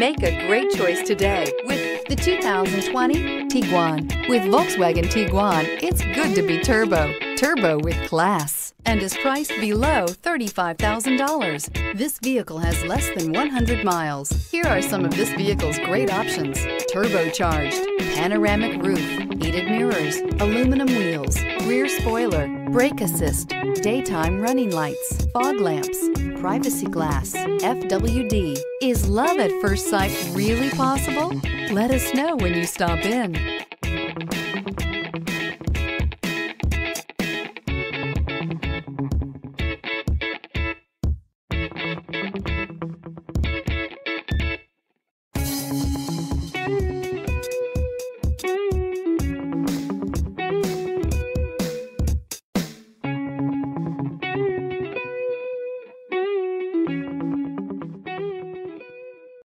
Make a great choice today with the 2020 Tiguan. With Volkswagen Tiguan, it's good to be turbo. Turbo with class, and is priced below $35,000. This vehicle has less than 100 miles. Here are some of this vehicle's great options: turbocharged, panoramic roof, heated mirrors, aluminum wheels, rear spoiler, brake assist, daytime running lights, fog lamps, privacy glass, FWD. Is love at first sight really possible? Let us know when you stop in.